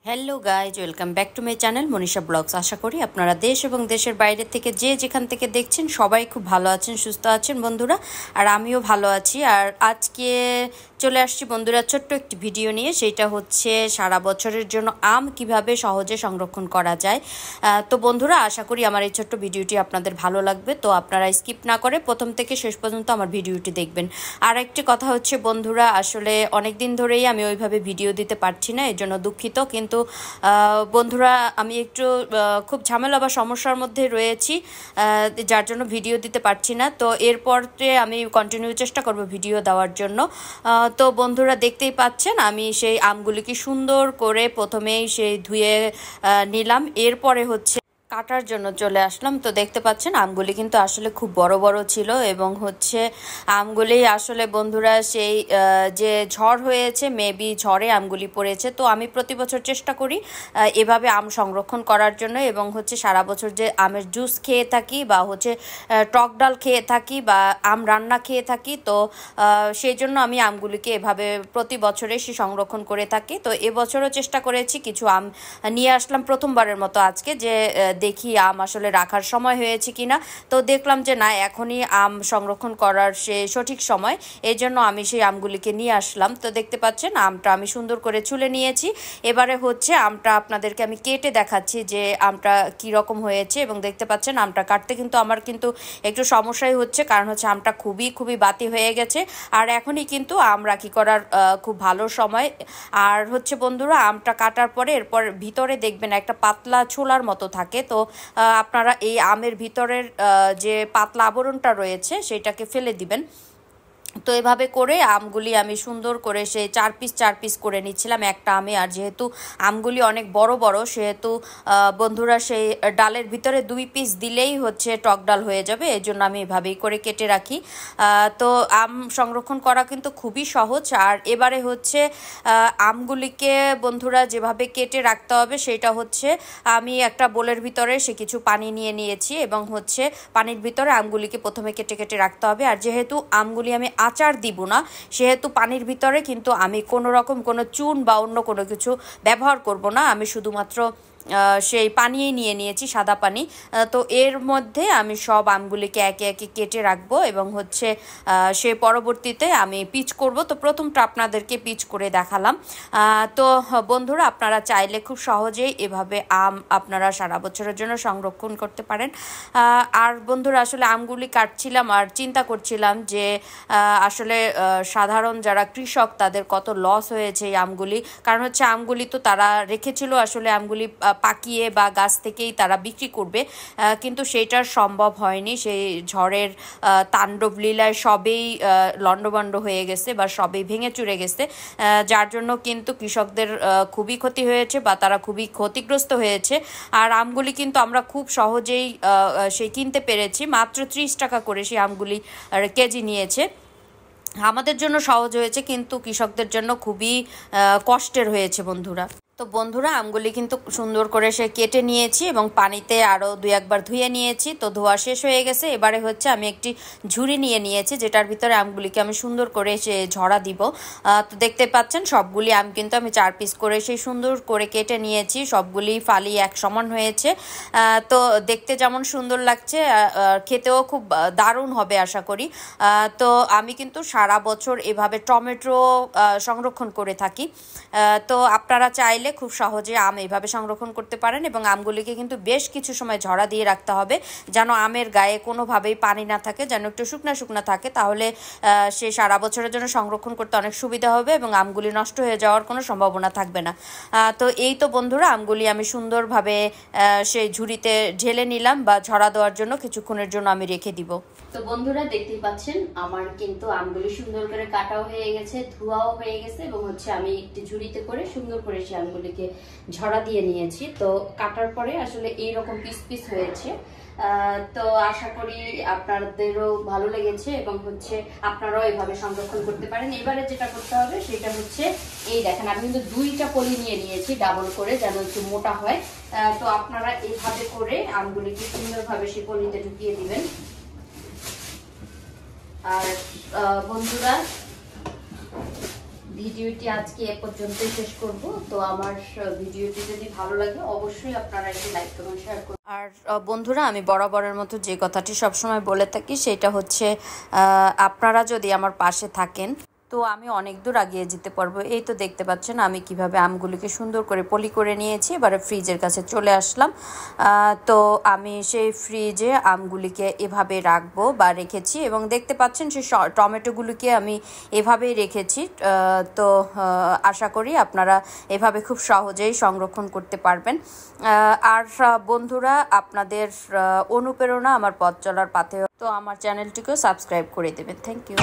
Hello guys, welcome back to my channel Manisha blogs. আশা করি আপনারা দেশ এবং দেশের বাইরে থেকে যে যেখান থেকে দেখছেন সবাই খুব ভালো আছেন, সুস্থ আছেন বন্ধুরা। আর আমিও ভালো আছি। আর আজকে চলে আসছি বন্ধুরা ছোট্ট একটি ভিডিও নিয়ে। সেইটা হচ্ছে সারা বছরের জন্য আম কিভাবে সহজে সংরক্ষণ করা যায়। তো বন্ধুরা, আশা করি আমার এই ছোট্ট ভিডিওটি আপনাদের ভালো লাগবে। তো আপনারা স্কিপ না করে প্রথম থেকে শেষ পর্যন্ত আমার ভিডিওটি দেখবেন। আর একটি কথা হচ্ছে বন্ধুরা, আসলে অনেক দিন ধরেই আমি ওইভাবে ভিডিও দিতে পারছি না, এর জন্য দুঃখিত। কিন্তু বন্ধুরা, আমি একটু খুব ঝামেলা বা সমস্যার মধ্যে রয়েছি, যার জন্য ভিডিও দিতে পারছি না। তো এরপরে আমি কন্টিনিউ চেষ্টা করব ভিডিও দেওয়ার জন্য। তো বন্ধুরা, দেখতেই পাচ্ছেন আমি সেই আমগুলিকে সুন্দর করে প্রথমেই সেই ধুয়ে নিলাম। এরপরে হচ্ছে কাটার জন্য চলে আসলাম। তো দেখতে পাচ্ছেন আমগুলি কিন্তু আসলে খুব বড় বড় ছিল এবং হচ্ছে আমগুলি আসলে বন্ধুরা সেই যে ঝড় হয়েছে, মেবি ঝড়ে আমগুলি পড়েছে। তো আমি প্রতি বছর চেষ্টা করি এভাবে আম সংরক্ষণ করার জন্য, এবং হচ্ছে সারা বছর যে আমের জুস খেয়ে থাকি বা হচ্ছে টক ডাল খেয়ে থাকি বা আম রান্না খেয়ে থাকি। তো সেই জন্য আমি আমগুলিকে এভাবে প্রতি বছরে সে সংরক্ষণ করে থাকি। তো এবছরও চেষ্টা করেছি, কিছু আম নিয়ে আসলাম প্রথমবারের মতো আজকে, যে দেখি আম আসলে রাখার সময় হয়েছে কিনা। তো দেখলাম যে না, এখনই আম সংরক্ষণ করার সে সঠিক সময়, এই জন্য আমি সেই আমগুলিকে নিয়ে আসলাম। তো দেখতে পাচ্ছেন আমটা আমি সুন্দর করে ছুলে নিয়েছি। এবারে হচ্ছে আমটা আপনাদেরকে আমি কেটে দেখাচ্ছি যে আমটা কি রকম হয়েছে। এবং দেখতে পাচ্ছেন আমটা কাটতে কিন্তু আমার কিন্তু একটু সমস্যাই হচ্ছে, কারণ হচ্ছে আমটা খুবই বাতি হয়ে গেছে। আর এখনই কিন্তু আম রাখি করার খুব ভালো সময়। আর হচ্ছে বন্ধুরা, আমটা কাটার পরে এরপর ভিতরে দেখবেন একটা পাতলা ছোলার মতো থাকে। তো আপনারা এই আমের ভিতরের যে পাতলা আবরণটা রয়েছে সেটাকে ফেলে দিবেন। তো এভাবে করে আমগুলি আমি সুন্দর করে সেই চার পিস করে নিচ্ছিলাম একটা আমে। আর যেহেতু আমগুলি অনেক বড় বড়, সেহেতু বন্ধুরা সেই ডালের ভিতরে 2 পিস দিলেই হচ্ছে টক ডাল হয়ে যাবে, এই জন্য আমি এভাবেই করে কেটে রাখি। তো আম সংরক্ষণ করা কিন্তু খুবই সহজ। আর এবারে হচ্ছে আমগুলিকে বন্ধুরা যেভাবে কেটে রাখতে হবে সেটা হচ্ছে, আমি একটা বোলের ভিতরে সে কিছু পানি নিয়ে নিয়েছি এবং হচ্ছে পানির ভিতরে আমগুলিকে প্রথমে কেটে কেটে রাখতে হবে। আর যেহেতু আমগুলি আমি আচার দিব না, সেহেতু পানির ভিতরে কিন্তু আমি কোনো রকম কোনো চুন বা অন্য কোনো কিছু ব্যবহার করব না। আমি শুধুমাত্র সেই পানিই নিয়ে নিয়েছি, সাদা পানি। তো এর মধ্যে আমি সব আমগুলিকে একে একে কেটে রাখবো এবং হচ্ছে সে পরবর্তীতে আমি পিচ করব। তো প্রথমটা আপনাদেরকে পিচ করে দেখালাম। তো বন্ধুরা, আপনারা চাইলে খুব সহজেই এভাবে আম আপনারা সারা বছরের জন্য সংরক্ষণ করতে পারেন। আর বন্ধুরা, আসলে আমগুলি কাটছিলাম আর চিন্তা করছিলাম যে আসলে সাধারণ যারা কৃষক তাদের কত লস হয়েছে এই আমগুলি। কারণ হচ্ছে আমগুলি তো তারা রেখেছিল আসলে আমগুলি পাকিয়ে বা গাছ থেকেই তারা বিক্রি করবে, কিন্তু সেইটার সম্ভব হয়নি। সেই ঝড়ের তাণ্ডব লীলায় সবেই লণ্ডভণ্ড হয়ে গেছে বা সবেই ভেঙে চুরে গেছে, যার জন্য কিন্তু কৃষকদের খুবই ক্ষতি হয়েছে বা তারা খুবই ক্ষতিগ্রস্ত হয়েছে। আর আমগুলি কিন্তু আমরা খুব সহজেই সেই কিনতে পেরেছি, মাত্র 30 টাকা করে সেই আমগুলি কেজি নিয়েছে। আমাদের জন্য সহজ হয়েছে, কিন্তু কৃষকদের জন্য খুবই কষ্টের হয়েছে বন্ধুরা। তো বন্ধুরা, আমগুলি কিন্তু সুন্দর করে সে কেটে নিয়েছি এবং পানিতে আরও 2-1 বার ধুয়ে নিয়েছি। তো ধোয়া শেষ হয়ে গেছে। এবারে হচ্ছে আমি একটি ঝুড়ি নিয়ে নিয়েছি, যেটার ভিতরে আমগুলিকে আমি সুন্দর করে সে ঝরা দিব। তো দেখতে পাচ্ছেন সবগুলি আম কিন্তু আমি 4 পিস করে সেই সুন্দর করে কেটে নিয়েছি। সবগুলি ফালি এক সমান হয়েছে। তো দেখতে যেমন সুন্দর লাগছে, খেতেও খুব দারুণ হবে আশা করি। তো আমি কিন্তু সারা বছর এভাবে টমেটো সংরক্ষণ করে থাকি। তো আপনারা চাইলে খুব সহজে আম এইভাবে সংরক্ষণ করতে পারেন। এবং আমগুলিকে কিন্তু বেশ কিছু সময় ঝরা দিয়ে রাখতে হবে, যেন আমের গায়ে কোনোভাবেই পানি না থাকে, যেন একটু শুকনা থাকে। তাহলে সে সারা বছরের জন্য সংরক্ষণ করতে অনেক সুবিধা হবে এবং আমগুলি নষ্ট হয়ে যাওয়ার কোনো সম্ভাবনা থাকবে না। তো এই তো বন্ধুরা, আমগুলি আমি সুন্দরভাবে সেই ঝুড়িতে ঢেলে নিলাম বা ঝরা দেওয়ার জন্য কিছুক্ষণের জন্য আমি রেখে দিব। তো বন্ধুরা, দেখতেই পাচ্ছেন আমার কিন্তু আমগুলি সুন্দর করে কাটাও হয়ে গেছে, ধোয়াও হয়ে গেছে এবং হচ্ছে আমি একটি ঝুড়িতে করে সুন্দর করে সেই আমগুলিকে ঝরা দিয়ে নিয়েছি। তো কাটার পরে আসলে এইরকম পিস হয়েছে। তো আশা করি আপনাদেরও ভালো লেগেছে এবং হচ্ছে আপনারাও এভাবে সংরক্ষণ করতে পারেন। এবারে যেটা করতে হবে সেটা হচ্ছে, এই দেখেন আমি কিন্তু 2টা পলি নিয়ে নিয়েছি ডাবল করে, যেন একটু মোটা হয়। তো আপনারা এইভাবে করে আমগুলিকে সুন্দরভাবে সেই পলিতে ঢুকিয়ে দিবেন। আর বন্ধুরা, ভিডিওটি আজকে এ পর্যন্তই শেষ করব। তো আমার ভিডিওটি যদি ভালো লাগে অবশ্যই আপনারা একটু লাইক কমেন্ট শেয়ার করুন। আর বন্ধুরা, আমি বরাবরের মতো যে কথাটি সবসময় বলে থাকি সেটা হচ্ছে আপনারা যদি আমার পাশে থাকেন তো আমি অনেক দূর এগিয়ে যেতে পারবো। এই তো দেখতে পাচ্ছেন আমি কিভাবে আমগুলিকে সুন্দর করে পলি করে নিয়েছি। এবারে ফ্রিজের কাছে চলে আসলাম। তো আমি সেই ফ্রিজে আমগুলিকে এভাবে রাখবো বা রেখেছি, এবং দেখতে পাচ্ছেন সেই টমেটোগুলিকে আমি এভাবেই রেখেছি। তো আশা করি আপনারা এভাবে খুব সহজেই সংরক্ষণ করতে পারবেন। আর বন্ধুরা, আপনাদের অনুপ্রেরণা আমার পথ চলার পথে, তো আমার চ্যানেলটিকেও সাবস্ক্রাইব করে দেবেন। Thank you.